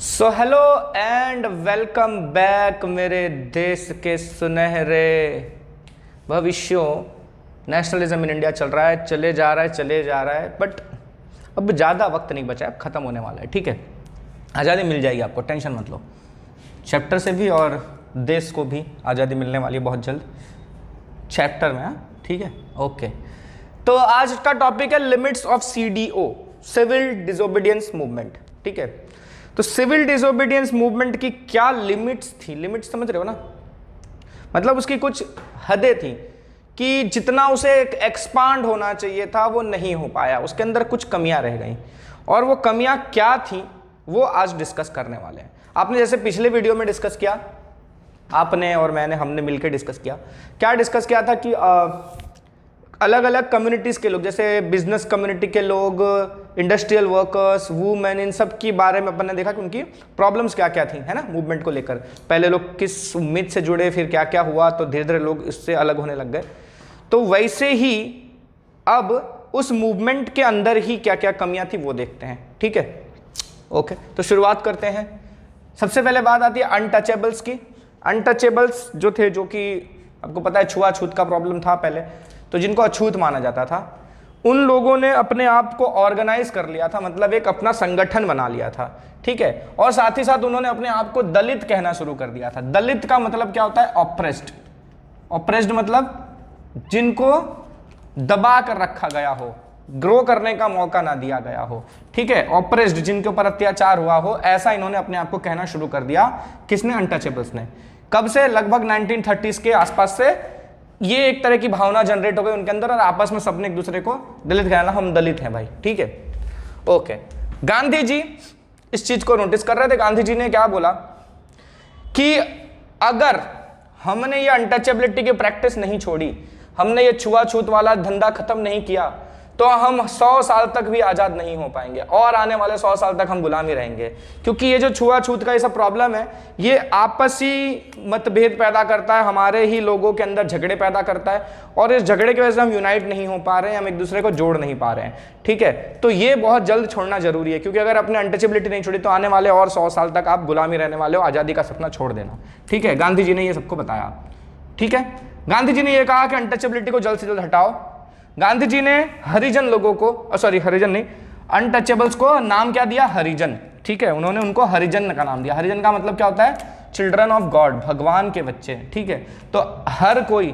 So hello and welcome back मेरे देश के सुनहरे भविष्यों। नेशनलिज्म इन इंडिया चल रहा है, चले जा रहा है बट अब ज़्यादा वक्त नहीं बचा है, ख़त्म होने वाला है। ठीक है, आज़ादी मिल जाएगी आपको, टेंशन मत लो। चैप्टर से भी और देश को भी आज़ादी मिलने वाली है बहुत जल्द, चैप्टर में। हाँ ठीक है, ओके। तो आज का टॉपिक है limits of CDO, civil disobedience movement. ठीक है, तो सिविल डिसोबीडियंस मूवमेंट की क्या लिमिट्स थी? लिमिट्स समझ रहे हो ना, मतलब उसकी कुछ हदें थी कि जितना उसे एक्सपांड होना चाहिए था वो नहीं हो पाया, उसके अंदर कुछ कमियां रह गई। और वो कमियां क्या थी वो आज डिस्कस करने वाले हैं। आपने जैसे पिछले वीडियो में डिस्कस किया, आपने और मैंने, हमने मिलकर डिस्कस किया। क्या डिस्कस किया था कि अलग अलग कम्युनिटीज़ के लोग, जैसे बिजनेस कम्युनिटी के लोग, इंडस्ट्रियल वर्कर्स, वुमेन, इन सब के बारे में अपन ने देखा कि उनकी प्रॉब्लम्स क्या क्या थी, है ना, मूवमेंट को लेकर। पहले लोग किस उम्मीद से जुड़े, फिर क्या क्या हुआ, तो धीरे धीरे लोग इससे अलग होने लग गए। तो वैसे ही अब उस मूवमेंट के अंदर ही क्या क्या कमियां थी वो देखते हैं। ठीक है, ओके। तो शुरुआत करते हैं। सबसे पहले बात आती है अनटचेबल्स की। अनटचेबल्स जो थे, जो कि आपको पता है छुआछूत का प्रॉब्लम था पहले, तो जिनको अछूत माना जाता था, उन लोगों ने अपने आप को ऑर्गेनाइज कर लिया था, मतलब एक अपना संगठन बना लिया था। ठीक है, और साथ ही साथ उन्होंने अपने आप को दलित कहना शुरू कर दिया था। दलित का मतलब क्या होता है? ऑप्रेस्ड। ऑप्रेस्ड मतलब जिनको दबा कर रखा गया हो, ग्रो करने का मौका ना दिया गया हो। ठीक है, ऑप्रेस्ड, जिनके ऊपर अत्याचार हुआ हो, ऐसा इन्होंने अपने आप को कहना शुरू कर दिया। किसने? अनटचेबल्स ने। कब से? लगभग 1930s के आसपास से ये एक तरह की भावना जनरेट हो गई उनके अंदर, और आपस में सबने एक दूसरे को दलित कहना, हम दलित हैं भाई। ठीक है, ओके। गांधी जी इस चीज को नोटिस कर रहे थे। गांधी जी ने क्या बोला कि अगर हमने ये अनटचेबिलिटी की प्रैक्टिस नहीं छोड़ी, हमने ये छुआछूत वाला धंधा खत्म नहीं किया, तो हम 100 साल तक भी आज़ाद नहीं हो पाएंगे, और आने वाले 100 साल तक हम गुलामी रहेंगे। क्योंकि ये जो छुआछूत का ये सब प्रॉब्लम है, ये आपसी मतभेद पैदा करता है, हमारे ही लोगों के अंदर झगड़े पैदा करता है, और इस झगड़े की वजह से हम यूनाइट नहीं हो पा रहे हैं, हम एक दूसरे को जोड़ नहीं पा रहे हैं। ठीक है, तो ये बहुत जल्द छोड़ना जरूरी है, क्योंकि अगर अपने अनटचेबिलिटी नहीं छोड़ी तो आने वाले और 100 साल तक आप गुलामी रहने वाले हो, आज़ादी का सपना छोड़ देना। ठीक है, गांधी जी ने ये सबको बताया। ठीक है, गांधी जी ने यह कहा कि अनटचेबिलिटी को जल्द से जल्द हटाओ। गांधी जी ने हरिजन लोगों को, सॉरी हरिजन नहीं, अनटचेबल्स को नाम क्या दिया? हरिजन। ठीक है, उन्होंने उनको हरिजन का नाम दिया। हरिजन का मतलब क्या होता है? चिल्ड्रन ऑफ गॉड, भगवान के बच्चे। ठीक है, तो हर कोई,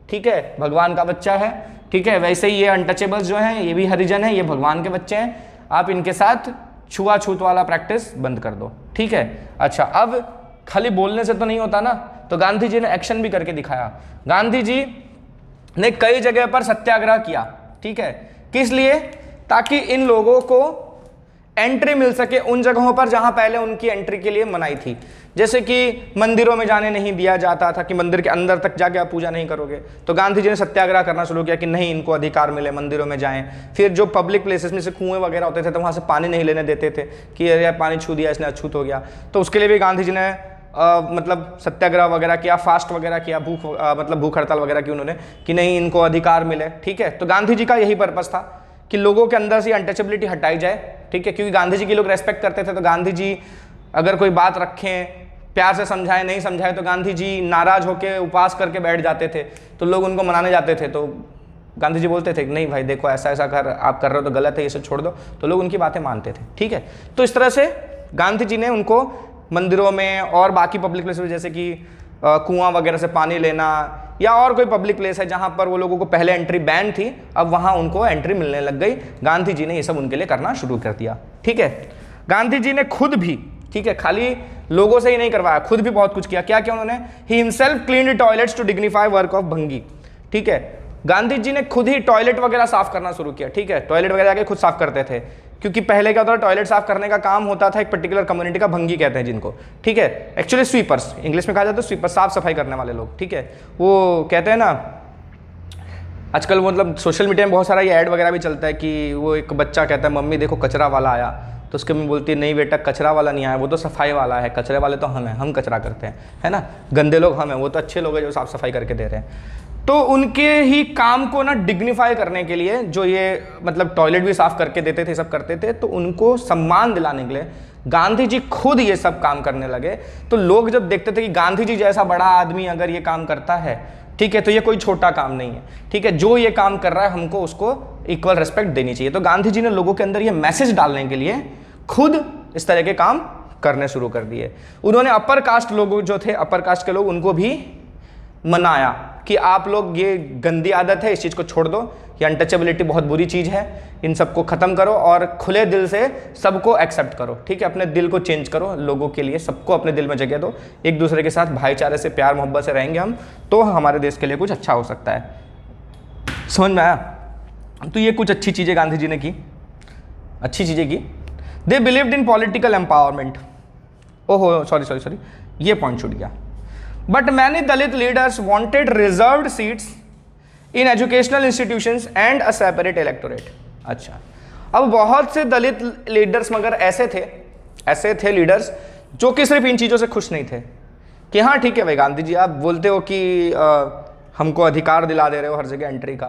ठीक है, भगवान का बच्चा है। ठीक है, वैसे ही ये अनटचेबल्स जो हैं ये भी हरिजन है, ये भगवान के बच्चे हैं। आप इनके साथ छुआछूत वाला प्रैक्टिस बंद कर दो। ठीक है, अच्छा, अब खाली बोलने से तो नहीं होता ना, तो गांधी जी ने एक्शन भी करके दिखाया। गांधी जी ने कई जगह पर सत्याग्रह किया। ठीक है, किस लिए? ताकि इन लोगों को एंट्री मिल सके उन जगहों पर जहां पहले उनकी एंट्री के लिए मनाही थी। जैसे कि मंदिरों में जाने नहीं दिया जाता था, कि मंदिर के अंदर तक जाके आप पूजा नहीं करोगे, तो गांधी जी ने सत्याग्रह करना शुरू किया कि नहीं, इनको अधिकार मिले, मंदिरों में जाएं। फिर जो पब्लिक प्लेसेस में से कुएं वगैरह होते थे तो वहां से पानी नहीं लेने देते थे, कि अरे पानी छू दिया इसने, अछूत हो गया। तो उसके लिए भी गांधी जी ने मतलब सत्याग्रह वगैरह किया, फास्ट वगैरह किया, मतलब भूख हड़ताल वगैरह की उन्होंने, कि नहीं इनको अधिकार मिले। ठीक है, तो गांधी जी का यही पर्पस था कि लोगों के अंदर से अनटचेबिलिटी हटाई जाए। ठीक है, क्योंकि गांधी जी की लोग रेस्पेक्ट करते थे, तो गांधी जी अगर कोई बात रखें, प्यार से समझाएं, नहीं समझाए तो गांधी जी नाराज होकर उपवास करके बैठ जाते थे, तो लोग उनको मनाने जाते थे, तो गांधी जी बोलते थे कि नहीं भाई देखो, ऐसा ऐसा आप कर रहे हो तो गलत है, ये सब छोड़ दो, तो लोग उनकी बातें मानते थे। ठीक है, तो इस तरह से गांधी जी ने उनको मंदिरों में और बाकी पब्लिक प्लेस में, जैसे कि कुआं वगैरह से पानी लेना, या और कोई पब्लिक प्लेस है जहां पर वो लोगों को पहले एंट्री बैन थी, अब वहां उनको एंट्री मिलने लग गई। गांधी जी ने ये सब उनके लिए करना शुरू कर दिया। ठीक है, गांधी जी ने खुद भी, ठीक है, खाली लोगों से ही नहीं करवाया, खुद भी बहुत कुछ किया। क्या किया उन्होंने? He himself cleaned toilets to dignify work of bhangi. ठीक है, गांधी जी ने खुद ही टॉयलेट वगैरह साफ करना शुरू किया। ठीक है, टॉयलेट वगैरह जाके खुद साफ करते थे, क्योंकि पहले क्या होता था, टॉयलेट साफ करने का काम होता था एक पर्टिकुलर कम्युनिटी का, भंगी कहते हैं जिनको। ठीक है, एक्चुअली स्वीपर्स, इंग्लिश में कहा जाता है स्वीपर, साफ सफाई करने वाले लोग। ठीक है, वो कहते हैं ना, आजकल मतलब सोशल मीडिया में बहुत सारा ये ऐड वगैरह भी चलता है कि वो एक बच्चा कहता है मम्मी देखो कचरा वाला आया, तो उसके मम्मी बोलती है नहीं बेटा कचरा वाला नहीं आया, वो तो सफाई वाला है, कचरे वाले तो हम हैं, हम कचरा करते हैं, है ना, गंदे लोग हम हैं, वो तो अच्छे लोग हैं जो साफ सफाई करके दे रहे हैं। तो उनके ही काम को ना डिग्निफाई करने के लिए, जो ये मतलब टॉयलेट भी साफ करके देते थे, सब करते थे, तो उनको सम्मान दिलाने के लिए गांधी जी खुद ये सब काम करने लगे। तो लोग जब देखते थे कि गांधी जी जैसा बड़ा आदमी अगर ये काम करता है, ठीक है, तो ये कोई छोटा काम नहीं है, ठीक है, जो ये काम कर रहा है हमको उसको इक्वल रिस्पेक्ट देनी चाहिए। तो गांधी जी ने लोगों के अंदर ये मैसेज डालने के लिए खुद इस तरह के काम करने शुरू कर दिए। उन्होंने अपर कास्ट लोग जो थे, अपर कास्ट के लोग, उनको भी मनाया कि आप लोग ये गंदी आदत है, इस चीज़ को छोड़ दो, ये अनटचेबिलिटी बहुत बुरी चीज़ है, इन सबको ख़त्म करो और खुले दिल से सबको एक्सेप्ट करो, ठीक है, अपने दिल को चेंज करो, लोगों के लिए सबको अपने दिल में जगह दो, एक दूसरे के साथ भाईचारे से प्यार मोहब्बत से रहेंगे हम, तो हमारे देश के लिए कुछ अच्छा हो सकता है। समझ में आया? तो ये कुछ अच्छी चीज़ें गांधी जी ने की, अच्छी चीज़ें की। They believed in political empowerment. ओहो सॉरी, ये पॉइंट छूट गया। But many Dalit leaders wanted reserved seats in educational institutions and a separate electorate. अच्छा, अब बहुत से दलित लीडर्स मगर ऐसे थे लीडर्स जो कि सिर्फ इन चीज़ों से खुश नहीं थे कि हाँ ठीक है भाई गांधी जी, आप बोलते हो कि हमको अधिकार दिला दे रहे हो हर जगह एंट्री का,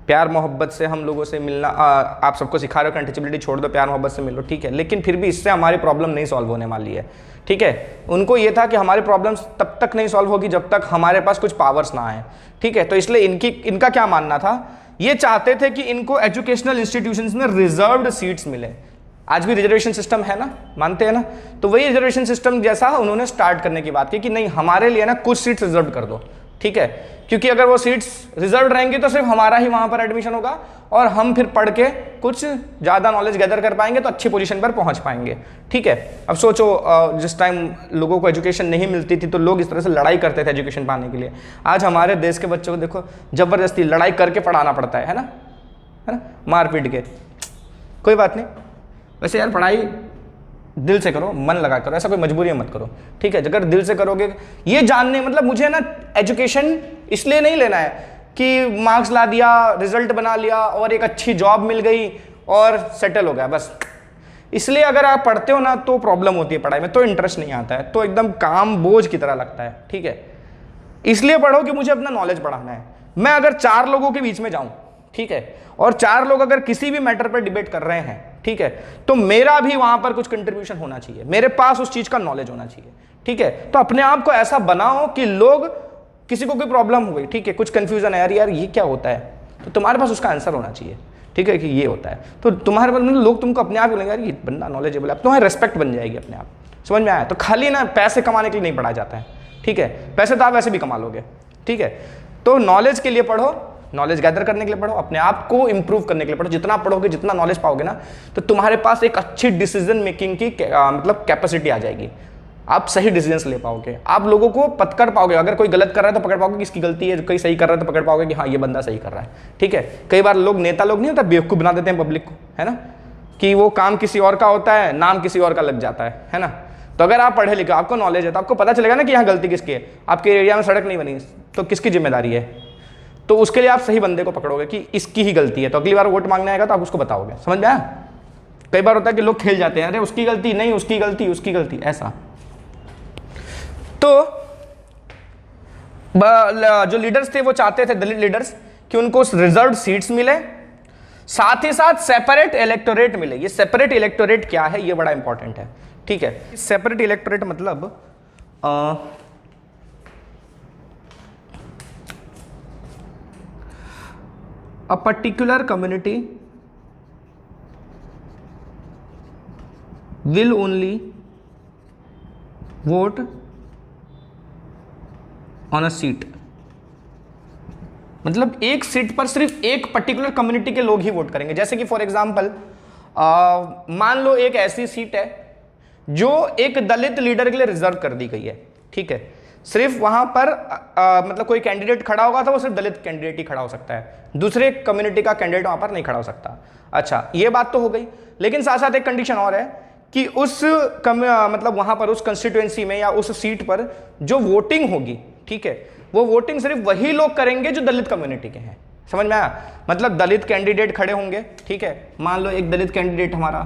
प्यार मोहब्बत से हम लोगों से मिलना, आप सबको सिखा रहे हो कि अनटचेबिलिटी छोड़ दो, प्यार मोहब्बत से मिलो, ठीक है, लेकिन फिर भी इससे हमारी प्रॉब्लम नहीं सॉल्व होने वाली है, ठीक है। उनको ये था कि हमारी प्रॉब्लम्स तब तक नहीं सॉल्व होगी जब तक हमारे पास कुछ पावर्स ना आए, ठीक है। तो इसलिए इनका क्या मानना था, ये चाहते थे कि इनको एजुकेशनल इंस्टीट्यूशंस में रिजर्व्ड सीट्स मिले। आज भी रिजर्वेशन सिस्टम है ना, मानते हैं ना, तो वही रिजर्वेशन सिस्टम जैसा उन्होंने स्टार्ट करने की बात की कि नहीं, हमारे लिए ना कुछ सीट्स रिजर्व कर दो, ठीक है, क्योंकि अगर वो सीट्स रिजर्व रहेंगी तो सिर्फ हमारा ही वहां पर एडमिशन होगा और हम फिर पढ़ के कुछ ज़्यादा नॉलेज गैदर कर पाएंगे, तो अच्छी पोजीशन पर पहुंच पाएंगे, ठीक है। अब सोचो जिस टाइम लोगों को एजुकेशन नहीं मिलती थी तो लोग इस तरह से लड़ाई करते थे एजुकेशन पाने के लिए। आज हमारे देश के बच्चों को देखो, ज़बरदस्ती लड़ाई करके पढ़ाना पड़ता है ना, मार पीट के। कोई बात नहीं, वैसे यार पढ़ाई दिल से करो, मन लगा करो, ऐसा कोई मजबूरी मत करो, ठीक है। अगर दिल से करोगे, ये जानने मतलब मुझे ना एजुकेशन इसलिए नहीं लेना है कि मार्क्स ला दिया, रिजल्ट बना लिया और एक अच्छी जॉब मिल गई और सेटल हो गया, बस। इसलिए अगर आप पढ़ते हो ना तो प्रॉब्लम होती है पढ़ाई में, तो इंटरेस्ट नहीं आता है, तो एकदम काम बोझ की तरह लगता है, ठीक है। इसलिए पढ़ो कि मुझे अपना नॉलेज बढ़ाना है। मैं अगर 4 लोगों के बीच में जाऊं, ठीक है, और 4 लोग अगर किसी भी मैटर पर डिबेट कर रहे हैं, ठीक है, तो मेरा भी वहां पर कुछ कंट्रीब्यूशन होना चाहिए, मेरे पास उस चीज का नॉलेज होना चाहिए, ठीक है। तो अपने आप को ऐसा बनाओ कि लोग, किसी को कोई प्रॉब्लम हो गई, ठीक है, कुछ कंफ्यूजन है, यार ये क्या होता है, तो तुम्हारे पास उसका आंसर होना चाहिए, ठीक है, कि ये होता है, तो तुम्हारे पास मतलब लोग तुमको अपने आप बोलेंगे यार ये बंदा नॉलेजेबल है, तुम्हारी रेस्पेक्ट बन जाएगी अपने आप। समझ में आया? तो खाली ना पैसे कमाने के लिए नहीं पढ़ा जाता है, ठीक है, पैसे तो आप वैसे भी कमा लोगे, ठीक है। तो नॉलेज के लिए पढ़ो, नॉलेज गैदर करने के लिए पढ़ो, अपने आप को इंप्रूव करने के लिए पढ़ो। जितना पढ़ोगे, जितना नॉलेज पाओगे ना, तो तुम्हारे पास एक अच्छी डिसीजन मेकिंग की मतलब कैपेसिटी आ जाएगी, आप सही डिसीजंस ले पाओगे, आप लोगों को पकड़ पाओगे, अगर कोई गलत कर रहा है तो पकड़ पाओगे कि इसकी गलती है, कोई सही कर रहा है तो पकड़ पाओगे कि हाँ ये बंदा सही कर रहा है, ठीक है। कई बार लोग, नेता लोग नहीं होता, बेवकूफ़ बना देते हैं पब्लिक को, है ना, कि वो काम किसी और का होता है, नाम किसी और का लग जाता है ना। तो अगर आप पढ़े लिखे, आपको नॉलेज है, तो आपको पता चलेगा ना कि यहाँ गलती किसकी है। आपके एरिया में सड़क नहीं बनी तो किसकी जिम्मेदारी है, तो उसके लिए आप सही बंदे को पकड़ोगे कि इसकी ही गलती है, तो अगली बार वोट मांगने आएगा तो आप उसको बताओगे। समझ में आया? कई बार होता है कि लोग खेल जाते हैं, अरे उसकी गलती नहीं, उसकी गलती, उसकी गलती, ऐसा। तो जो लीडर्स थे वो चाहते थे, दलित लीडर्स, कि उनको रिजर्व्ड सीट्स मिले, साथ ही साथ सेपरेट इलेक्टोरेट मिले। ये सेपरेट इलेक्टोरेट क्या है, ये बड़ा इंपॉर्टेंट है, ठीक है। सेपरेट इलेक्टोरेट मतलब a particular community will only vote on a seat, मतलब एक सीट पर सिर्फ एक पर्टिकुलर कम्युनिटी के लोग ही वोट करेंगे। जैसे कि फॉर एग्जांपल मान लो एक ऐसी सीट है जो एक दलित लीडर के लिए रिजर्व कर दी गई है, ठीक है, सिर्फ वहां पर मतलब कोई कैंडिडेट खड़ा होगा तो वो सिर्फ दलित कैंडिडेट ही खड़ा हो सकता है, दूसरे कम्युनिटी का कैंडिडेट वहां पर नहीं खड़ा हो सकता। अच्छा, ये बात तो हो गई, लेकिन साथ साथ एक कंडीशन और है कि उस मतलब वहां पर उस कंस्टिट्यूएंसी में या उस सीट पर जो वोटिंग होगी, ठीक है, वो वोटिंग सिर्फ वही लोग करेंगे जो दलित कम्युनिटी के हैं। समझ में आया? मतलब दलित कैंडिडेट खड़े होंगे, ठीक है, मान लो एक दलित कैंडिडेट हमारा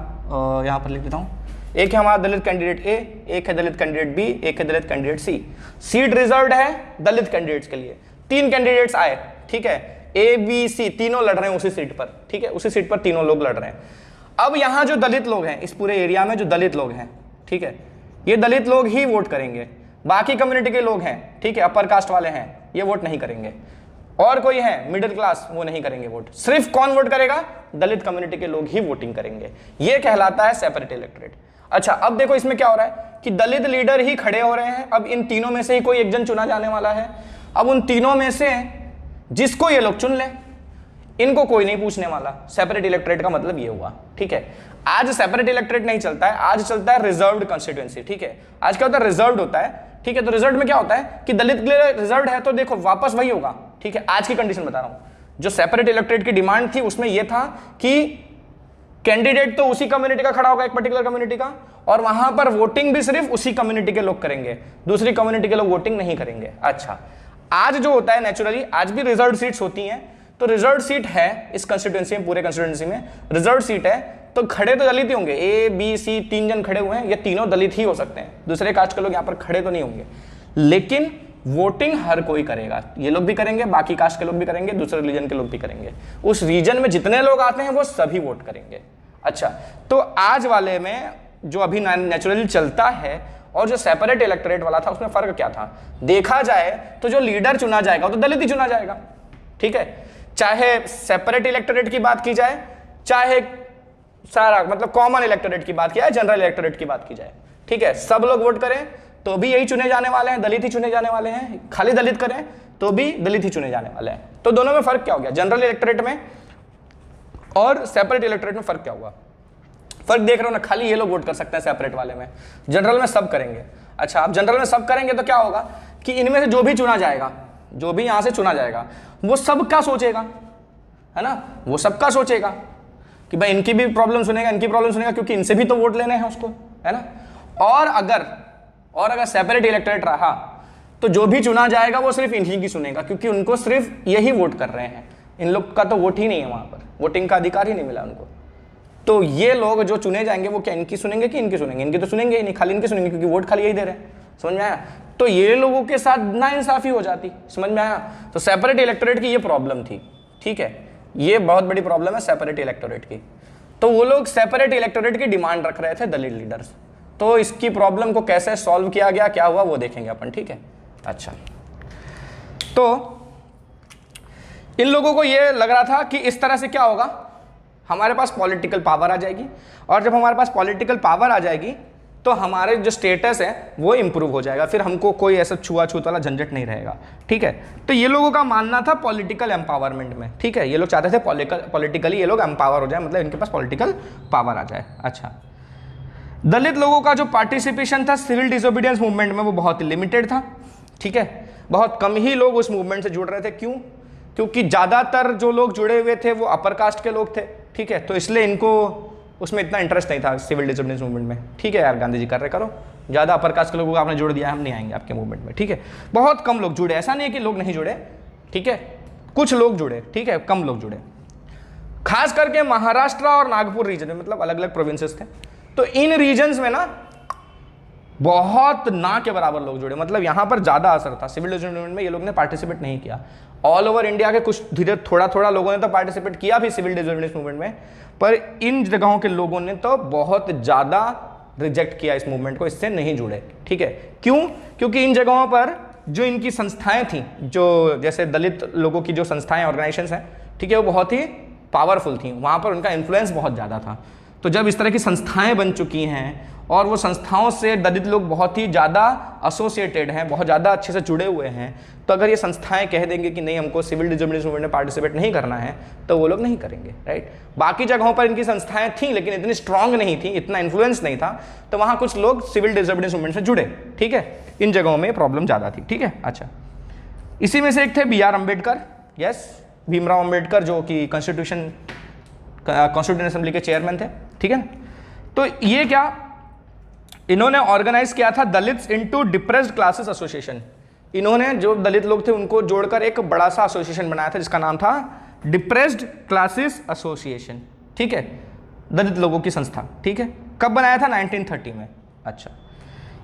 यहां पर लिख देता हूं, एक है हमारा दलित कैंडिडेट ए, एक है दलित कैंडिडेट बी, एक है दलित कैंडिडेट सी। सीट रिजर्व्ड है दलित कैंडिडेट्स के लिए, 3 कैंडिडेट्स आए, ठीक है, ए बी सी तीनों लड़ रहे हैं उसी सीट पर, ठीक है, उसी सीट पर तीनों लोग लड़ रहे हैं। अब यहां जो दलित लोग हैं, इस पूरे एरिया में जो दलित लोग हैं, ठीक है, ये दलित लोग ही वोट करेंगे, बाकी कम्युनिटी के लोग हैं, ठीक है, अपर कास्ट वाले हैं, ये वोट नहीं करेंगे। और कोई है मिडिल क्लास, वो नहीं करेंगे वोट। सिर्फ कौन वोट करेगा? दलित कम्युनिटी के लोग ही वोटिंग करेंगे। ये कहलाता है सेपरेट इलेक्टोरेट। अच्छा, अब देखो इसमें क्या हो रहा है कि दलित लीडर ही खड़े हो रहे हैं। अब इन तीनों में से ही कोई एक जन चुना जाने वाला है। अब उन तीनों में से जिसको ये लोग चुन लें, इनको कोई नहीं पूछने वाला। सेपरेट इलेक्टोरेट का मतलब ये हुआ, ठीक है। आज सेपरेट इलेक्टोरेट नहीं चलता है, आज चलता है रिजर्व्ड कंस्टिट्यूएंसी, ठीक है। आज क्या होता है? रिजर्व्ड होता है, ठीक है। तो रिजर्व में क्या होता है कि दलित के लिए रिजर्व्ड है, तो देखो वापस वही होगा, ठीक है। आज की कंडीशन बता रहा हूं, जो सेपरेट इलेक्टोरेट की डिमांड थी उसमें यह था कि कैंडिडेट तो उसी कम्युनिटी का खड़ा होगा, एक पर्टिकुलर कम्युनिटी का, और वहां पर वोटिंग भी सिर्फ उसी कम्युनिटी के लोग करेंगे, दूसरी कम्युनिटी के लोग वोटिंग नहीं करेंगे। अच्छा, आज जो होता है नेचुरली, आज भी रिजर्व्ड सीट्स होती हैं, तो रिजर्व्ड सीट है इस कंस्टिट्यूएंसी में, पूरे कंस्टिट्यूएंसी में रिजर्व्ड सीट है, तो खड़े तो दलित ही होंगे। ए बी सी 3 जन खड़े हुए हैं, ये तीनों दलित ही हो सकते हैं, दूसरे कास्ट के लोग यहाँ पर खड़े तो नहीं होंगे, लेकिन वोटिंग हर कोई करेगा। ये लोग भी करेंगे, बाकी कास्ट के लोग भी करेंगे, दूसरे रिलीजन के लोग भी करेंगे। उस रीजन में जितने लोग आते हैं वो सभी वोट करेंगे। अच्छा, तो आज वाले में जो अभी नेचुरली चलता है और जो सेपरेट इलेक्टोरेट वाला था, उसमें फर्क क्या था? देखा जाए तो जो लीडर चुना जाएगा वो तो दलित ही चुना जाएगा, ठीक है। चाहे सेपरेट इलेक्टोरेट की बात की जाए, चाहे सारा मतलब कॉमन इलेक्टोरेट की बात की जाए, जनरल इलेक्टोरेट की बात की जाए, ठीक है, सब लोग वोट करें तो भी यही चुने जाने वाले हैं, दलित ही चुने जाने वाले हैं। खाली दलित करें तो भी दलित ही चुने जाने वाले हैं। तो दोनों में फर्क क्या हो गया? जनरल इलेक्टोरेट में और सेपरेट इलेक्टोरेट में फर्क क्या हुआ? फर्क देख रहे हो ना, खाली ये लोग वोट कर सकते हैं सेपरेट वाले में, जनरल में सब करेंगे। अच्छा, अब जनरल में सब करेंगे तो क्या होगा कि इनमें से जो भी चुना जाएगा, जो भी यहां से चुना जाएगा, वो सबका सोचेगा, है ना, वो सबका सोचेगा कि भाई इनकी भी प्रॉब्लम सुनेगा, इनकी प्रॉब्लम सुनेगा, क्योंकि इनसे भी तो वोट लेने हैं उसको, है ना। और अगर सेपरेट इलेक्टोरेट रहा तो जो भी चुना जाएगा वो सिर्फ इन्हीं की सुनेगा, क्योंकि उनको सिर्फ यही वोट कर रहे हैं, इन लोग का तो वोट ही नहीं है, वहां पर वोटिंग का अधिकार ही नहीं मिला उनको। तो ये लोग जो चुने जाएंगे वो क्या इनकी सुनेंगे कि इनकी सुनेंगे? इनकी तो सुनेंगे ही नहीं, खाली इनकी सुनेंगे, क्योंकि वोट खाली यही दे रहे हैं। समझ में आया? तो ये लोगों के साथ नाइंसाफी हो जाती। समझ में आया? तो सेपरेट इलेक्टोरेट की ये प्रॉब्लम थी, ठीक है, ये बहुत बड़ी प्रॉब्लम है सेपरेट इलेक्टोरेट की। तो वो लोग सेपरेट इलेक्टोरेट की डिमांड रख रहे थे, दलित लीडर्स। तो इसकी प्रॉब्लम को कैसे सॉल्व किया गया, क्या हुआ, वो देखेंगे अपन, ठीक है। अच्छा, तो इन लोगों को ये लग रहा था कि इस तरह से क्या होगा, हमारे पास पॉलिटिकल पावर आ जाएगी, और जब हमारे पास पॉलिटिकल पावर आ जाएगी तो हमारे जो स्टेटस है वो इंप्रूव हो जाएगा, फिर हमको कोई ऐसा छुआछूत वाला झंझट नहीं रहेगा, ठीक है। तो ये लोगों का मानना था पॉलिटिकल एम्पावरमेंट में, ठीक है, ये लोग चाहते थे पॉलिटिकली ये लोग एम्पावर हो जाए, मतलब इनके पास पॉलिटिकल पावर आ जाए। अच्छा, दलित लोगों का जो पार्टिसिपेशन था सिविल डिसोबीडियंस मूवमेंट में वो बहुत लिमिटेड था, ठीक है, बहुत कम ही लोग उस मूवमेंट से जुड़ रहे थे। क्यों? क्योंकि ज़्यादातर जो लोग जुड़े हुए थे वो अपर कास्ट के लोग थे, ठीक है, तो इसलिए इनको उसमें इतना इंटरेस्ट नहीं था सिविल डिसोबीडियंस मूवमेंट में। ठीक है यार, गांधी जी कर रहे, करो, ज़्यादा अपर कास्ट के लोगों को आपने जोड़ दिया, हम नहीं आएंगे आपके मूवमेंट में, ठीक है। बहुत कम लोग जुड़े, ऐसा नहीं है कि लोग नहीं जुड़े, ठीक है, कुछ लोग जुड़े, ठीक है, कम लोग जुड़े, खास करके महाराष्ट्र और नागपुर रीजन में, मतलब अलग अलग प्रोविंसेस थे, तो इन रीजन्स में ना बहुत ना के बराबर लोग जुड़े, मतलब यहाँ पर ज़्यादा असर था। सिविल डिसोबीडियंस मूवमेंट में ये लोग ने पार्टिसिपेट नहीं किया। ऑल ओवर इंडिया के कुछ धीरे थोड़ा लोगों ने तो पार्टिसिपेट किया भी सिविल डिसोबीडियंस मूवमेंट में, पर इन जगहों के लोगों ने तो बहुत ज़्यादा रिजेक्ट किया इस मूवमेंट को, इससे नहीं जुड़े, ठीक है। क्यों? क्योंकि इन जगहों पर जो इनकी संस्थाएं थी, जो जैसे दलित लोगों की जो संस्थाएं, ऑर्गेनाइजेशंस हैं, ठीक है, वो बहुत ही पावरफुल थी, वहाँ पर उनका इन्फ्लुएंस बहुत ज़्यादा था। तो जब इस तरह की संस्थाएं बन चुकी हैं और वो संस्थाओं से दलित लोग बहुत ही ज़्यादा एसोसिएटेड हैं, बहुत ज़्यादा अच्छे से जुड़े हुए हैं, तो अगर ये संस्थाएं कह देंगे कि नहीं हमको सिविल डिसोबीडियंस मूवमेंट में पार्टिसिपेट नहीं करना है, तो वो लोग नहीं करेंगे, राइट। बाकी जगहों पर इनकी संस्थाएं थीं लेकिन इतनी स्ट्रांग नहीं थी, इतना इन्फ्लुएंस नहीं था, तो वहाँ कुछ लोग सिविल डिसोबीडियंस मूवमेंट से जुड़े, ठीक है, इन जगहों में प्रॉब्लम ज़्यादा थी, ठीक है। अच्छा, इसी में से एक थे B.R. अम्बेडकर, यस, भीमराव अम्बेडकर, जो कि कॉन्स्टिट्यूशन असेंबली के चेयरमैन थे, ठीक है। तो ये क्या इन्होंने ऑर्गेनाइज किया था, Dalits into depressed classes association. इन्होंने जो दलित लोग थे उनको जोड़कर एक बड़ा सा एसोसिएशन बनाया था जिसका नाम था डिप्रेस्ड क्लासेस एसोसिएशन, ठीक है, दलित लोगों की संस्था, ठीक है। कब बनाया था? 1930 में। अच्छा,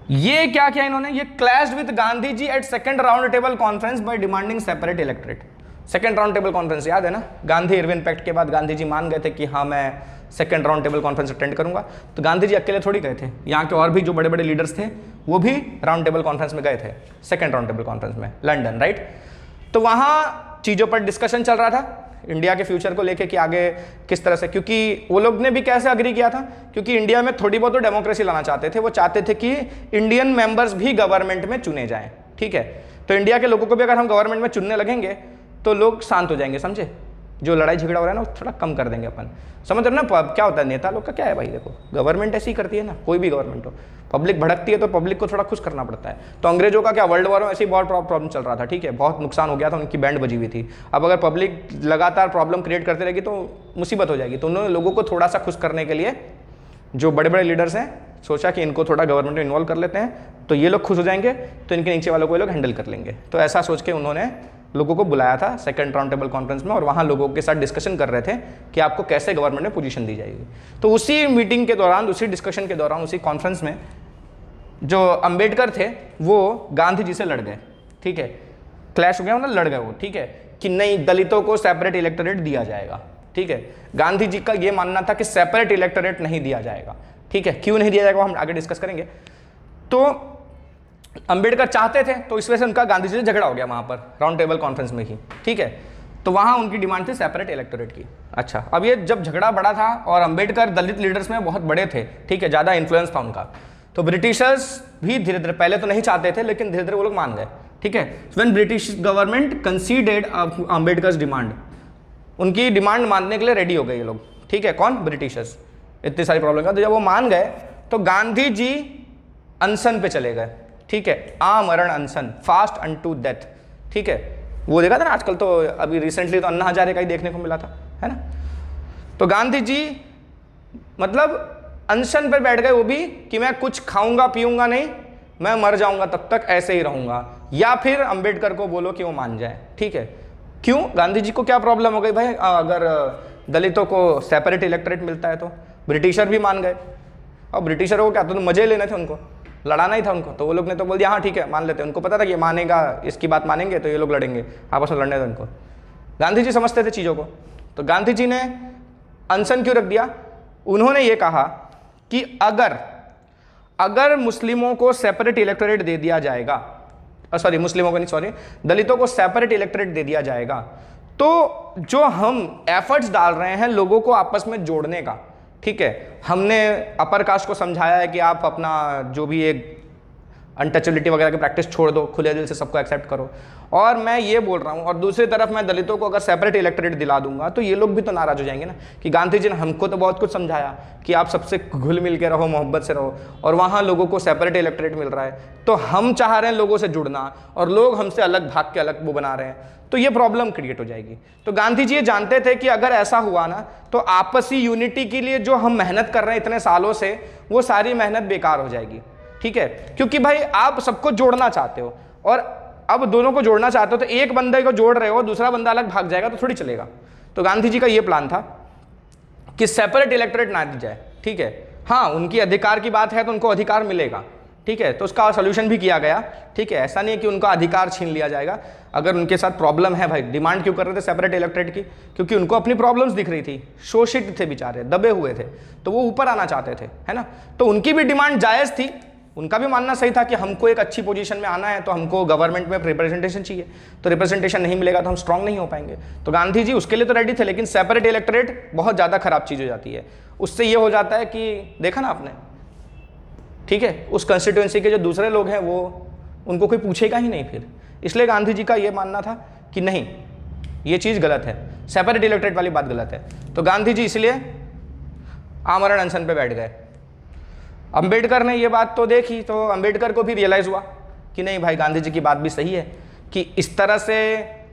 ये क्या किया इन्होंने, ये clashed with Gandhi ji at second round table conference by demanding separate electorate. Second round table conference याद है ना, गांधी इरविन पैक्ट के बाद गांधी जी मान गए थे कि हाँ मैं second round table conference attend करूंगा। तो गांधी जी अकेले थोड़ी गए थे, यहाँ के और भी जो बड़े बड़े लीडर्स थे वो भी राउंड टेबल कॉन्फ्रेंस में गए थे, सेकंड राउंड टेबल कॉन्फ्रेंस में लंदन, राइट। तो वहाँ चीज़ों पर डिस्कशन चल रहा था इंडिया के फ्यूचर को लेके कि आगे किस तरह से, क्योंकि वो लोग ने भी कैसे अग्री किया था, क्योंकि इंडिया में थोड़ी बहुत तो डेमोक्रेसी लाना चाहते थे। वो चाहते थे कि इंडियन मेंबर्स भी गवर्नमेंट में चुने जाएं, ठीक है। तो इंडिया के लोगों को भी अगर हम गवर्नमेंट में चुनने लगेंगे तो लोग शांत हो जाएंगे, समझे। जो लड़ाई झगड़ा हो रहा है ना वो थोड़ा कम कर देंगे अपन, समझ रहे ना। क्या होता है नेता लोग का क्या है भाई, देखो गवर्नमेंट ऐसी करती है ना, कोई भी गवर्नमेंट हो, पब्लिक भड़कती है तो पब्लिक को थोड़ा खुश करना पड़ता है। तो अंग्रेजों का क्या वर्ल्ड वॉर में ऐसी बहुत प्रॉब्लम चल रहा था, ठीक है, बहुत नुकसान हो गया था, उनकी बैंड बजी हुई थी। अब अगर पब्लिक लगातार प्रॉब्लम क्रिएट करती रहेगी तो मुसीबत हो जाएगी। तो उन्होंने लोगों को थोड़ा सा खुश करने के लिए जो बड़े बड़े लीडर्स हैं सोचा कि इनको थोड़ा गवर्नमेंट में इन्वॉल्व कर लेते हैं तो ये लोग खुश हो जाएंगे, तो इनके नीचे वालों को ये लोग हैंडल कर लेंगे। तो ऐसा सोच के उन्होंने लोगों को बुलाया था सेकंड राउंड टेबल कॉन्फ्रेंस में, और वहाँ लोगों के साथ डिस्कशन कर रहे थे कि आपको कैसे गवर्नमेंट में पोजीशन दी जाएगी। तो उसी मीटिंग के दौरान, उसी डिस्कशन के दौरान, उसी कॉन्फ्रेंस में जो अंबेडकर थे वो गांधी जी से लड़ गए, ठीक है, क्लैश हो गया, मतलब लड़ गए वो, ठीक है, कि नहीं दलितों को सेपरेट इलेक्टोरेट दिया जाएगा, ठीक है। गांधी जी का ये मानना था कि सेपरेट इलेक्टोरेट नहीं दिया जाएगा, ठीक है। क्यों नहीं दिया जाएगा हम आगे डिस्कस करेंगे। तो अंबेडकर चाहते थे, तो इस वजह से उनका गांधी जी से झगड़ा हो गया वहां पर राउंड टेबल कॉन्फ्रेंस में ही, ठीक है। तो वहां उनकी डिमांड थी सेपरेट इलेक्टोरेट की। अच्छा, अब ये जब झगड़ा बड़ा था और अंबेडकर दलित लीडर्स में बहुत बड़े थे, ठीक है, ज्यादा इन्फ्लुएंस था उनका, तो ब्रिटिशर्स भी धीरे धीरे, पहले तो नहीं चाहते थे लेकिन धीरे धीरे वो लोग मान गए, ठीक है। When British government considered Ambedkar's demand, उनकी डिमांड मानने के लिए रेडी हो गए ये लोग, ठीक है। कौन? ब्रिटिशर्स। इतनी सारी प्रॉब्लम का, तो जब वो मान गए तो गांधी जी अनशन पे चले गए, ठीक है, आमरण अनशन, फास्ट अनटू डेथ, ठीक है। वो देखा था ना आजकल, तो अभी रिसेंटली तो अन्ना हजारे का ही देखने को मिला था, है ना। तो गांधी जी मतलब अनशन पर बैठ गए, वो भी कि मैं कुछ खाऊंगा पीऊंगा नहीं, मैं मर जाऊंगा तब तक ऐसे ही रहूंगा, या फिर अंबेडकर को बोलो कि वो मान जाए, ठीक है। क्यों? गांधी जी को क्या प्रॉब्लम हो गई भाई, अगर दलितों को सेपरेट इलेक्टोरेट मिलता है तो। ब्रिटिशर भी मान गए, और ब्रिटिशरों को क्या तो मजे लेने थे, उनको लड़ाना ही था उनको, तो वो लोग ने तो बोल दिया हाँ ठीक है मान लेते हैं। उनको पता था कि ये मानेगा, इसकी बात मानेंगे तो ये लोग लड़ेंगे, आपस में लड़ने दो इनको। गांधी जी समझते थे चीज़ों को, तो गांधी जी ने अनशन क्यों रख दिया? उन्होंने ये कहा कि अगर मुस्लिमों को सेपरेट इलेक्टोरेट दे दिया जाएगा, सॉरी मुस्लिमों को नहीं, सॉरी दलितों को सेपरेट इलेक्टोरेट दे दिया जाएगा, तो जो हम एफर्ट्स डाल रहे हैं लोगों को आपस में जोड़ने का, ठीक है, हमने अपर कास्ट को समझाया है कि आप अपना जो भी एक अनटचेबिलिटी वगैरह की प्रैक्टिस छोड़ दो, खुले दिल से सबको एक्सेप्ट करो, और मैं ये बोल रहा हूँ, और दूसरी तरफ मैं दलितों को अगर सेपरेट इलेक्टोरेट दिला दूंगा तो ये लोग भी तो नाराज हो जाएंगे ना, कि गांधी जी ने हमको तो बहुत कुछ समझाया कि आप सबसे घुल मिल के रहो, मोहब्बत से रहो, और वहाँ लोगों को सेपरेट इलेक्टोरेट मिल रहा है, तो हम चाह रहे हैं लोगों से जुड़ना और लोग हमसे अलग भाग के अलग वो बना रहे हैं, तो ये प्रॉब्लम क्रिएट हो जाएगी। तो गांधी जी ये जानते थे कि अगर ऐसा हुआ ना तो आपसी यूनिटी के लिए जो हम मेहनत कर रहे हैं इतने सालों से, वो सारी मेहनत बेकार हो जाएगी, ठीक है। क्योंकि भाई आप सबको जोड़ना चाहते हो, और अब दोनों को जोड़ना चाहते हो, तो एक बंदे को जोड़ रहे हो, दूसरा बंदा अलग भाग जाएगा तो थोड़ी चलेगा। तो गांधी जी का ये प्लान था कि सेपरेट इलेक्टोरेट ना दी जाए, ठीक है। हाँ, उनकी अधिकार की बात है तो उनको अधिकार मिलेगा, ठीक है, तो उसका सोल्यूशन भी किया गया, ठीक है। ऐसा नहीं है कि उनका अधिकार छीन लिया जाएगा। अगर उनके साथ प्रॉब्लम है, भाई डिमांड क्यों कर रहे थे सेपरेट इलेक्टोरेट की? क्योंकि उनको अपनी प्रॉब्लम्स दिख रही थी, शोषित थे बेचारे, दबे हुए थे, तो वो ऊपर आना चाहते थे, है ना। तो उनकी भी डिमांड जायज़ थी, उनका भी मानना सही था कि हमको एक अच्छी पोजीशन में आना है तो हमको गवर्नमेंट में रिप्रेजेंटेशन चाहिए, तो रिप्रेजेंटेशन नहीं मिलेगा तो हम स्ट्रांग नहीं हो पाएंगे। तो गांधी जी उसके लिए तो रेडी थे, लेकिन सेपरेट इलेक्टोरेट बहुत ज़्यादा खराब चीज़ हो जाती है। उससे ये हो जाता है कि देखा ना आपने, ठीक है, उस कंस्टिट्यूएंसी के जो दूसरे लोग हैं वो उनको कोई पूछेगा ही नहीं फिर। इसलिए गांधी जी का ये मानना था कि नहीं, ये चीज़ गलत है, सेपरेट इलेक्टोरेट वाली बात गलत है। तो गांधी जी इसलिए आमरण अनशन पे बैठ गए। अंबेडकर ने ये बात तो देखी, तो अंबेडकर को भी रियलाइज़ हुआ कि नहीं भाई, गांधी जी की बात भी सही है कि इस तरह से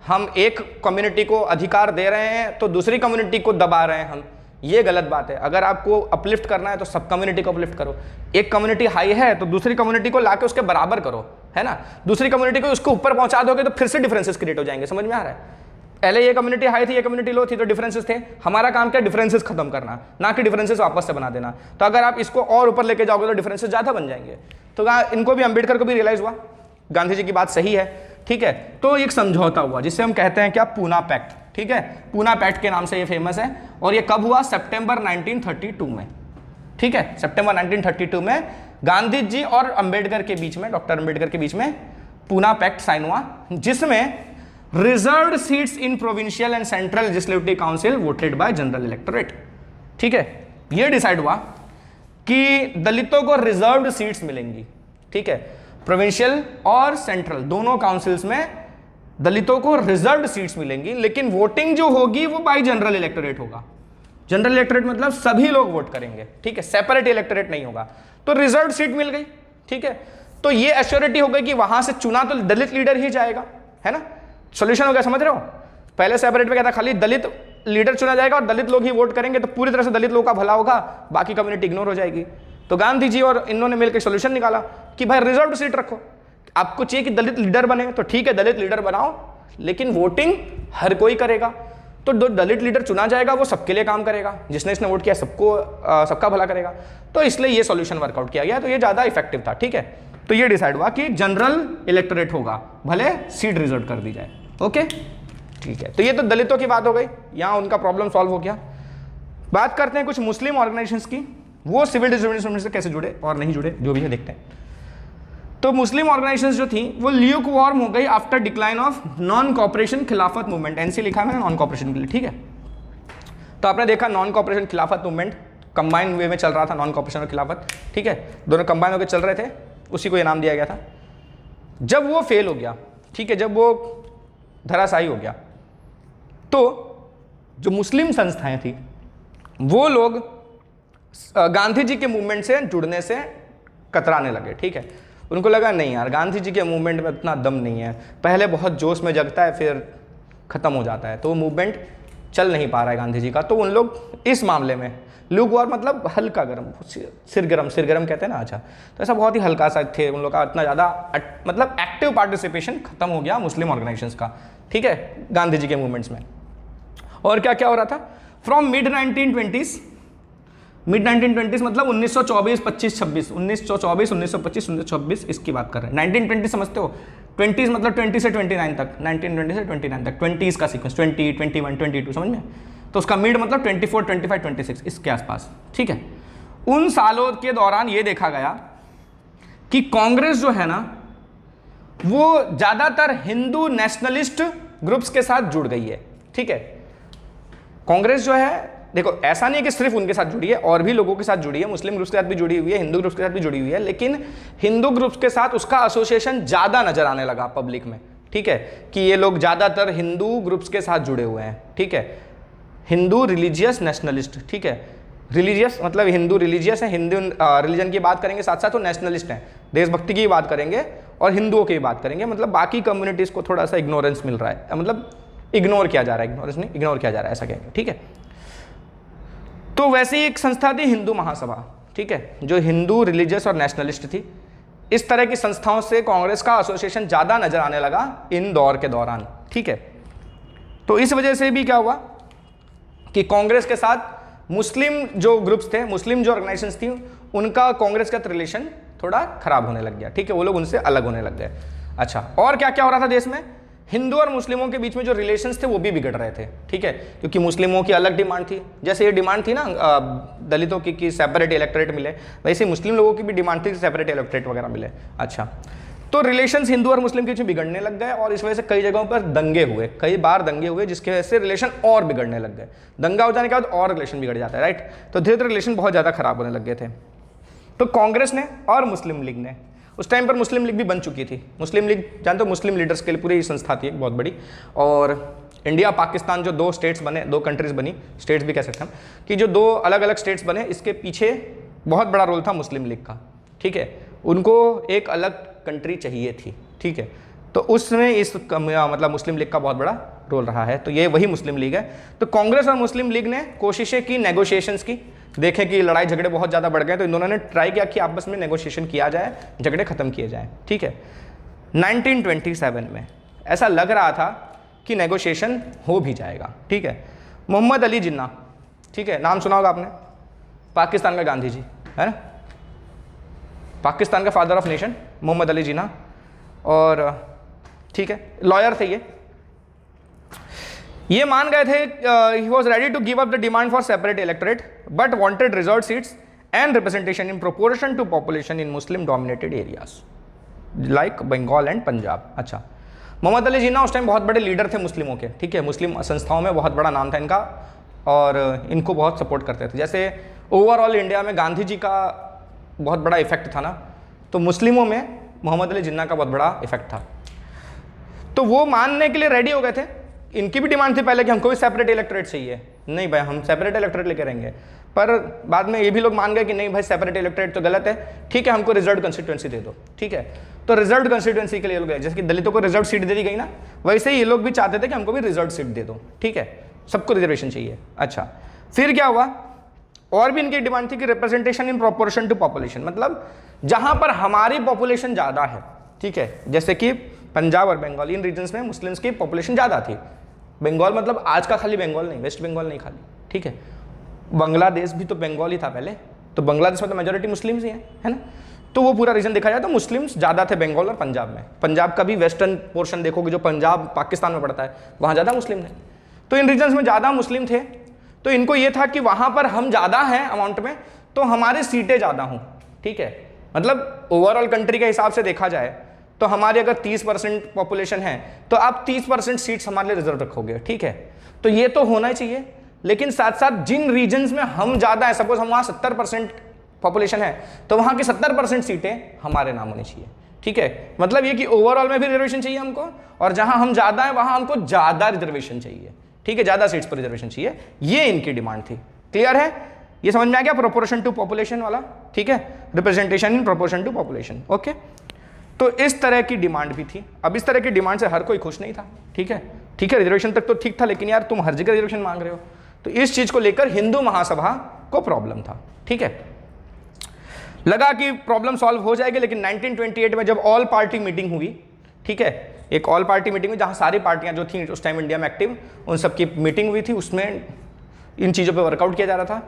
हम एक कम्युनिटी को अधिकार दे रहे हैं तो दूसरी कम्युनिटी को दबा रहे हैं हम, ये गलत बात है। अगर आपको अपलिफ्ट करना है तो सब कम्युनिटी को अपलिफ्ट करो। एक कम्युनिटी हाई है तो दूसरी कम्युनिटी को लाके उसके बराबर करो, है ना। दूसरी कम्युनिटी को उसको ऊपर पहुंचा दोगे तो फिर से डिफरेंसेस क्रिएट हो जाएंगे, समझ में आ रहा है। पहले ये कम्युनिटी हाई थी, ये कम्युनिटी लो थी, तो डिफरेंसेस थे। हमारा काम क्या, डिफरेंसेस खत्म करना, ना कि डिफरेंसेस वापस से बना देना। तो अगर आप इसको और ऊपर लेके जाओगे तो डिफरेंसेस ज़्यादा बन जाएंगे। तो इनको भी, अंबेडकर को भी रियलाइज हुआ गांधी जी की बात सही है, ठीक है। तो एक समझौता हुआ जिसे हम कहते हैं क्या, पूना पैक्ट, ठीक है। पूना पैक्ट के नाम से ये फेमस है। और ये कब हुआ, सितंबर 1932 में, ठीक है। सितंबर 1932 में गांधी जी और अंबेडकर के बीच में, डॉक्टर अंबेडकर के बीच में पूना पैक्ट साइन हुआ, जिसमें reserved seats in provincial and central legislative council voted bye general electorate, ठीक है। यह डिसाइड हुआ कि दलितों को रिजर्व्ड सीट्स मिलेंगी, ठीक है। प्रोविंशियल और सेंट्रल दोनों काउंसिल्स में दलितों को रिजर्व्ड सीट्स मिलेंगी, लेकिन वोटिंग जो होगी वो बाय जनरल इलेक्टोरेट होगा। जनरल इलेक्टोरेट मतलब सभी लोग वोट करेंगे, ठीक है, सेपरेट इलेक्टोरेट नहीं होगा। तो रिजर्व्ड सीट मिल गई, ठीक है। तो ये एश्योरिटी हो गई कि वहां से चुना तो दलित लीडर ही जाएगा, है ना। सॉल्यूशन हो गया, समझ रहे हो। पहले सेपरेट में क्या था, खाली दलित लीडर चुना जाएगा और दलित लोग ही वोट करेंगे, तो पूरी तरह से दलित लोगों का भला होगा, बाकी कम्युनिटी इग्नोर हो जाएगी। तो गांधी जी और इन्होंने मिलकर सोल्यूशन निकाला कि भाई रिजर्व्ड सीट रखो, आपको चाहिए कि दलित लीडर बने तो ठीक है, दलित लीडर बनाओ, लेकिन वोटिंग हर कोई करेगा। तो जो दलित लीडर चुना जाएगा वो सबके लिए काम करेगा, जिसने इसने वोट किया सबको सबका भला करेगा। तो इसलिए ये सॉल्यूशन वर्कआउट किया गया, तो ये ज्यादा इफेक्टिव था, ठीक है। तो ये डिसाइड हुआ कि जनरल इलेक्टोरेट होगा, भले सीट रिजर्व कर दी जाए, ओके, ठीक है। तो ये तो दलितों की बात हो गई, यहां उनका प्रॉब्लम सॉल्व हो गया। बात करते हैं कुछ मुस्लिम ऑर्गेनाइजेशंस की, वो सिविल डिसोबीडियंस से कैसे जुड़े और नहीं जुड़े, जो भी है देखते हैं। तो मुस्लिम ऑर्गेनाइजेशंस जो थी वो ल्यूक वार्म हो गई after decline of non cooperation खिलाफत मूवमेंट। एनसी लिखा है मैंने नॉन कॉपरेशन के लिए, ठीक है। तो आपने देखा नॉन कॉपरेशन खिलाफत मूवमेंट कंबाइन वे में चल रहा था, नॉन कॉपरेशन और खिलाफत, ठीक है, दोनों कंबाइन होकर चल रहे थे, उसी को ये नाम दिया गया था। जब वो फेल हो गया, ठीक है, जब वो धराशायी हो गया, तो जो मुस्लिम संस्थाएं थी वो लोग गांधी जी के मूवमेंट से जुड़ने से कतराने लगे, ठीक है। उनको लगा नहीं यार, गांधी जी के मूवमेंट में इतना दम नहीं है, पहले बहुत जोश में जगता है फिर खत्म हो जाता है, तो वो मूवमेंट चल नहीं पा रहा है गांधी जी का। तो उन लोग इस मामले में ल्यूकवार्म मतलब हल्का गर्म, सिरगरम कहते हैं ना, अच्छा, तो ऐसा बहुत ही हल्का सा थे उन लोग का, इतना ज़्यादा मतलब एक्टिव पार्टिसिपेशन खत्म हो गया मुस्लिम ऑर्गेनाइजेशंस का, ठीक है, गांधी जी के मूवमेंट्स में। और क्या क्या हो रहा था, फ्रॉम मिड 1920s मतलब 1924, 25, 26, 1924, 1925, 1926 इसकी बात कर रहे हैं। 1920 समझते हो, 20s मतलब 20 से 29 तक, 1920 से 29 तक, 20s का सीक्वेंस, 20, 21, 22, समझ में। तो उसका मिड मतलब 24, 25, 26 इसके आसपास, ठीक है। उन सालों के दौरान ये देखा गया कि कांग्रेस जो है ना वो ज़्यादातर हिंदू नेशनलिस्ट ग्रुप्स के साथ जुड़ गई है, ठीक है। कांग्रेस जो है, देखो ऐसा नहीं है कि सिर्फ उनके साथ जुड़ी है, और भी लोगों के साथ जुड़ी है, मुस्लिम ग्रुप्स के साथ भी जुड़ी हुई है, हिंदू ग्रुप्स के साथ भी जुड़ी हुई है, लेकिन हिंदू ग्रुप्स के साथ उसका एसोसिएशन ज़्यादा नजर आने लगा पब्लिक में, ठीक है, कि ये लोग ज़्यादातर हिंदू ग्रुप्स के साथ जुड़े हुए हैं, ठीक है। हिंदू रिलीजियस नेशनलिस्ट, ठीक है, रिलीजियस मतलब हिंदू रिलीजियस है, हिंदू रिलीजन की बात करेंगे, साथ साथ वो नेशनलिस्ट हैं, देशभक्ति की बात करेंगे और हिंदुओं की बात करेंगे, मतलब बाकी कम्युनिटीज़ को थोड़ा सा इग्नोरेंस मिल रहा है, मतलब इग्नोर किया जा रहा है, इग्नोरेंस नहीं, इग्नोर किया जा रहा है, ऐसा कहेंगे, ठीक है। तो वैसी एक संस्था थी हिंदू महासभा, ठीक है, जो हिंदू रिलीजियस और नेशनलिस्ट थी। इस तरह की संस्थाओं से कांग्रेस का एसोसिएशन ज़्यादा नजर आने लगा इन दौर के दौरान, ठीक है। तो इस वजह से भी क्या हुआ कि कांग्रेस के साथ मुस्लिम जो ग्रुप्स थे, मुस्लिम जो ऑर्गेनाइजेशंस थी, उनका कांग्रेस का रिलेशन थोड़ा खराब होने लग गया, ठीक है, वो लोग उनसे अलग होने लग गए। अच्छा, और क्या क्या हो रहा था देश में, हिंदू और मुस्लिमों के बीच में जो रिलेशंस थे वो भी बिगड़ रहे थे, ठीक है, क्योंकि मुस्लिमों की अलग डिमांड थी, जैसे ये डिमांड थी ना दलितों की कि सेपरेट इलेक्टोरेट मिले, वैसे मुस्लिम लोगों की भी डिमांड थी कि सेपरेट इलेक्टोरेट वगैरह मिले। अच्छा, तो रिलेशंस हिंदू और मुस्लिम के बीच बिगड़ने लग गए, और इस वजह से कई जगहों पर दंगे हुए, कई बार दंगे हुए, जिसकी वजह से रिलेशन और बिगड़ने लग गए। दंगा हो जाने के बाद और रिलेशन बिगड़ जाता है, राइट। तो धीरे धीरे रिलेशन बहुत ज़्यादा खराब होने लग गए थे। तो कांग्रेस ने और मुस्लिम लीग ने, उस टाइम पर मुस्लिम लीग भी बन चुकी थी, मुस्लिम लीग जानते हो, मुस्लिम लीडर्स के लिए पूरी संस्था थी एक बहुत बड़ी। और इंडिया पाकिस्तान जो दो स्टेट्स बने, दो कंट्रीज बनी, स्टेट्स भी कह सकते हैं कि जो दो अलग अलग स्टेट्स बने, इसके पीछे बहुत बड़ा रोल था मुस्लिम लीग का, ठीक है। उनको एक अलग कंट्री चाहिए थी, ठीक है, तो उसमें इस मतलब मुस्लिम लीग का बहुत बड़ा रोल रहा है। तो ये वही मुस्लिम लीग है। तो कांग्रेस और मुस्लिम लीग ने कोशिशें की, नेगोशिएशंस की, देखें कि लड़ाई झगड़े बहुत ज़्यादा बढ़ गए, तो इन दोनों ने ट्राई किया कि आपस में नेगोशिएशन किया जाए, झगड़े खत्म किए जाए, ठीक है। 1927 में ऐसा लग रहा था कि नेगोशिएशन हो भी जाएगा। ठीक है, मोहम्मद अली जिन्ना, ठीक है, नाम सुना होगा आपने, पाकिस्तान का गांधी जी है ना, पाकिस्तान का father of nation Mohammad Ali Jinnah, और ठीक है लॉयर थे ये मान गए थे, he was ready to give up the demand for separate electorate but wanted reserve seats and representation in proportion to population in Muslim dominated areas like Bengal and Punjab. अच्छा, मोहम्मद अली जिन्ना उस टाइम बहुत बड़े लीडर थे मुस्लिमों के, ठीक है, मुस्लिम संस्थाओं में बहुत बड़ा नाम था इनका और इनको बहुत सपोर्ट करते थे। जैसे ओवरऑल इंडिया में गांधी जी का बहुत बड़ा इफेक्ट था ना, तो मुस्लिमों में मोहम्मद अली जिन्ना का बहुत बड़ा इफेक्ट था। तो वो मानने के लिए रेडी हो गए थे। इनकी भी डिमांड थी पहले कि हमको भी सेपरेट इलेक्टोरेट चाहिए, नहीं भाई हम सेपरेट इलेक्टोरेट लेके रहेंगे, पर बाद में ये भी लोग मान गए कि नहीं भाई सेपरेट इलेक्टोरेट तो गलत है, ठीक है हमको रिजर्व कंस्टिट्यूएंसी दे दो। ठीक है, तो रिजर्व कंस्टिट्यूएंसी के लिए लोग गए, जैसे कि दलितों को रिजर्व सीट दे दी गई ना, वैसे ही ये लोग भी चाहते थे कि हमको भी रिजर्व सीट दे दो। ठीक है, सबको रिजर्वेशन चाहिए। अच्छा, फिर क्या हुआ, और भी इनकी डिमांड थी कि representation in proportion to population, मतलब जहां पर हमारी पॉपुलेशन ज़्यादा है, ठीक है, जैसे कि पंजाब और बंगाल, इन रीजन्स में मुस्लिम्स की पॉपुलेशन ज़्यादा थी। बंगाल मतलब आज का खाली बंगाल नहीं, वेस्ट बंगाल नहीं खाली, ठीक है, बांग्लादेश भी तो बंगाल ही था पहले, तो बांग्लादेश में तो मेजोरिटी मुस्लिम्स ही है ना, तो वो पूरा रीजन देखा जाए तो मुस्लिम्स ज़्यादा थे बंगाल और पंजाब में। पंजाब का भी वेस्टर्न पोर्शन देखोगे जो पंजाब पाकिस्तान में पड़ता है, वहाँ ज़्यादा मुस्लिम थे, तो इन रीजन्स में ज़्यादा मुस्लिम थे। तो इनको ये था कि वहाँ पर हम ज़्यादा हैं अमाउंट में, तो हमारी सीटें ज़्यादा हों। ठीक है, मतलब ओवरऑल कंट्री के हिसाब से देखा जाए तो हमारे अगर 30% पॉपुलेशन है तो आप 30% सीट्स हमारे लिए रिजर्व रखोगे। ठीक है, तो ये तो होना ही चाहिए, लेकिन साथ साथ जिन रीजन्स में हम ज़्यादा है, सपोज हम वहाँ 70% पॉपुलेशन है तो वहाँ की 70% सीटें हमारे नाम होनी चाहिए। ठीक है, मतलब ये कि ओवरऑल में भी रिजर्वेशन चाहिए हमको, और जहाँ हम ज़्यादा है वहाँ हमको ज़्यादा रिजर्वेशन चाहिए। ठीक है, ज़्यादा सीट्स पर रिजर्वेशन चाहिए, ये इनकी डिमांड थी। क्लियर है, ये समझ में आ गया प्रोपोर्शन टू पॉपुलेशन वाला। ठीक है, representation in proportion to population. Okay, तो इस तरह की डिमांड भी थी। अब इस तरह की डिमांड से हर कोई खुश नहीं था। ठीक है, रिजर्वेशन तक तो ठीक था, लेकिन यार तुम हर जगह रिजर्वेशन मांग रहे हो, तो इस चीज को लेकर हिंदू महासभा को प्रॉब्लम था। ठीक है, लगा कि प्रॉब्लम सॉल्व हो जाएगी, लेकिन 1928 में जब ऑल पार्टी मीटिंग हुई, ठीक है, एक ऑल पार्टी मीटिंग हुई जहां सारी पार्टियां जो थी उस टाइम इंडिया में एक्टिव, उन सबकी मीटिंग हुई थी, उसमें इन चीज़ों पे वर्कआउट किया जा रहा था।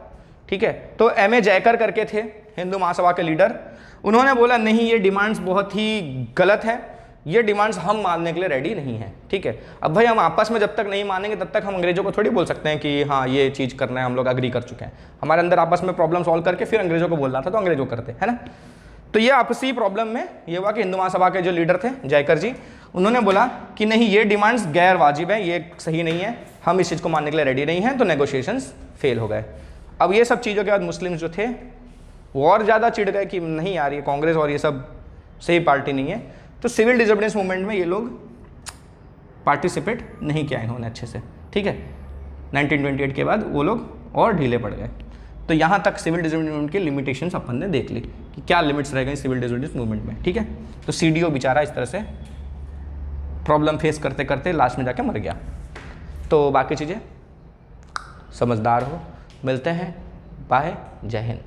ठीक है, तो M.A. जयकर करके थे हिंदू महासभा के लीडर, उन्होंने बोला नहीं ये डिमांड्स बहुत ही गलत है, ये डिमांड्स हम मानने के लिए रेडी नहीं है। ठीक है, अब भाई हम आपस में जब तक नहीं मानेंगे तब तक हम अंग्रेजों को थोड़ी बोल सकते हैं कि हाँ ये चीज़ करना है, हम लोग अग्री कर चुके हैं। हमारे अंदर आपस में प्रॉब्लम सॉल्व करके फिर अंग्रेजों को बोलना था, तो अंग्रेजों करते है ना। तो ये आपसी प्रॉब्लम में ये हुआ कि हिंदू महासभा के जो लीडर थे जयकर जी, उन्होंने बोला कि नहीं ये डिमांड्स गैर वाजिब है, ये सही नहीं है, हम इस चीज़ को मानने के लिए रेडी नहीं हैं, तो नेगोशिएशंस फेल हो गए। अब ये सब चीज़ों के बाद मुस्लिम्स जो थे वो और ज़्यादा चिढ़ गए कि नहीं यार ये कांग्रेस और ये सब सही पार्टी नहीं है, तो सिविल डिसोबीडियंस मूवमेंट में ये लोग पार्टिसिपेट नहीं किया इन्होंने अच्छे से। ठीक है, 1928 के बाद वो लोग और ढीले पड़ गए। तो यहाँ तक सिविल डिसोबीडियंस मूवमेंट की लिमिटेशंस अपन ने देख ली कि क्या लिमिट्स रह गई सिविल डिसोबीडियंस मूवमेंट में। ठीक है, तो CDO बेचारा इस तरह से प्रॉब्लम फेस करते करते लास्ट में जाके मर गया। तो बाकी चीज़ें समझदार हो। मिलते हैं, बाय, जय हिंद।